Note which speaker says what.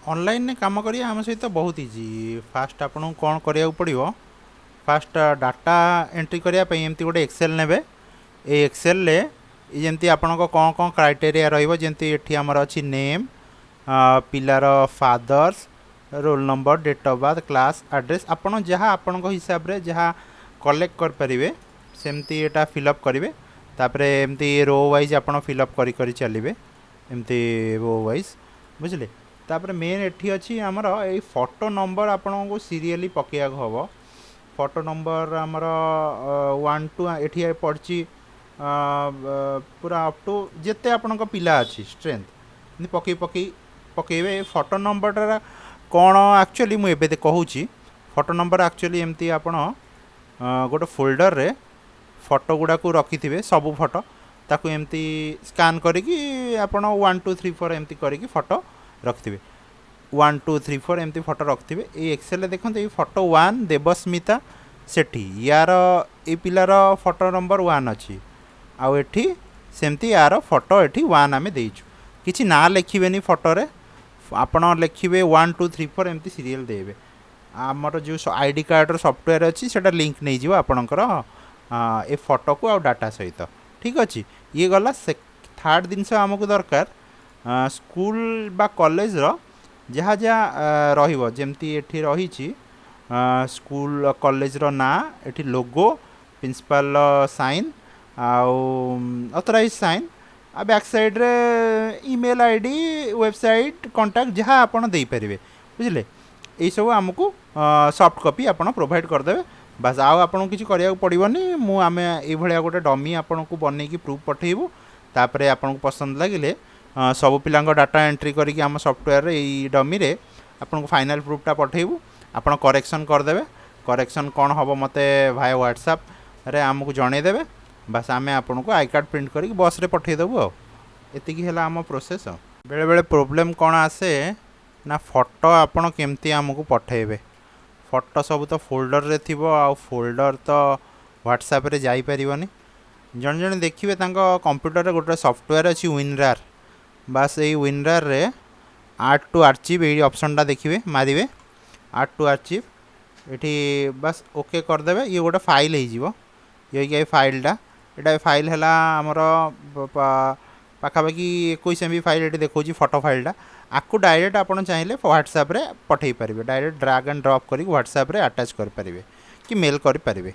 Speaker 1: Online काम करिया आम सहित बहुत इजी। फास्ट आपको कौन करिया पड़ो, फास्ट डाटा एंट्री करने एमती गोटे एक्सेल ने। ये एक्सेल जमती आपण कौन कौन क्राइटेरिया रही आमर अच्छी नेम, पिलार father's, roll number, date of birth, class, address, आपड़ जहाँ आपण हिसाब से जहाँ कलेक्ट करेंगे सेमती एटा फिलअप करेंगे। तापर एमती रो वाइज आप फिलअप कर चलिए एमती रो वाइज, बुझे। तापर मेन एठी अच्छी आमर ये फोटो नंबर आपन को सीरियली पकेया हम। फोटो नंबर आमर 1 टू ये पड़ी पूरा अप टू जिते आपण पिला अच्छी स्ट्रेंथ पकई पकई पकेबे। फोटो नंबर कौन एक्चुअली मुझे कहूँ फोटो नंबर एक्चुअली एमती आपण गोटे फोल्डर रे फोटो गुड़ा को रखी थे सबू फोटो ताकू एमती स्कान करी आपण 1 2 3 4 एमती करी फोटो रखिथे। 1 2 3 4 एमती फोटो रखिथे। ये एक्सेल देखते ये फोटो 1 देवस्मिता सेठी यार ये पिलार फोटो नंबर 1 अच्छी आउ एठी सेमती यार फोटो एठी 1 आम देचु। किसी ना लिखे फोटो रे आपण लिखे 1 2 3 4 एमती सीरियल देवे। आमर जो आईडी कार्ड सॉफ्टवेयर अच्छी से लिंक नहीं जीव आपणकर ए फोटो को आ डाटा सहित। ठीक अच्छे ये गला थर्ड जिनस आमको दरकार स्कूल बा कॉलेज रो जहाँ जहाँ रमती एठी रही स्कूल कॉलेज रो ना एठी लोगो प्रिंसिपल साइन आउ ऑथराइज साइन आ बैक साइड रे ईमेल आईडी वेबसाइट कांटेक्ट जहाँ आप दे पारे, बुझे। यही सब आमको सॉफ्ट कॉपी आप प्रोवाइड करदे। बस आउ आपको किसी कराया पड़ोनी मुझे ये गोटे डमी आपन को बनईकी प्रूफ पठेबू। तापर आपको पसंद लगे सब पिला डाटा एंट्री करके आम सॉफ्टवेयर ये डमी रे आपको फाइनल प्रूफटा पठेबू। आप करेक्शन करदे। करेक्शन कौन हम मत भाई व्हाट्सएप रे आमको जनईदेवे। बस आम आपको आई कार्ड प्रिंट करके बस रे पठेदेबू। आती है आम प्रोसेस। बेले बेले प्रोब्लेम कौन आसे ना फोटो आपड़ केमती आमको पठेबे। फोटो सब तो फोल्डर रे थिबो आ फोल्डर तो व्हाट्सएप रे जाई परिबनी। जन जन देखिए कंप्यूटर रे गोटे सॉफ्टवेयर अच्छी विनरार। बस ये विनरार रे आर्ट टू आर्चिव ये ऑप्शनटा देखिए मारिवे आर्ट टू आर्चिव ये बस ओके करदे। ये गोटे फाइल हो ये फाइलटा यहाँ फाइल है आमर पाखापाखि 21 MB फाइल ये देखो फोटो फाइलटा आपको डायरेक्ट आप चाहिए व्हाट्सएप रे पठे पारे। डायरेक्ट ड्रैग एंड ड्रॉप कर व्हाट्सएप रे अटैच करें कि मेल करें।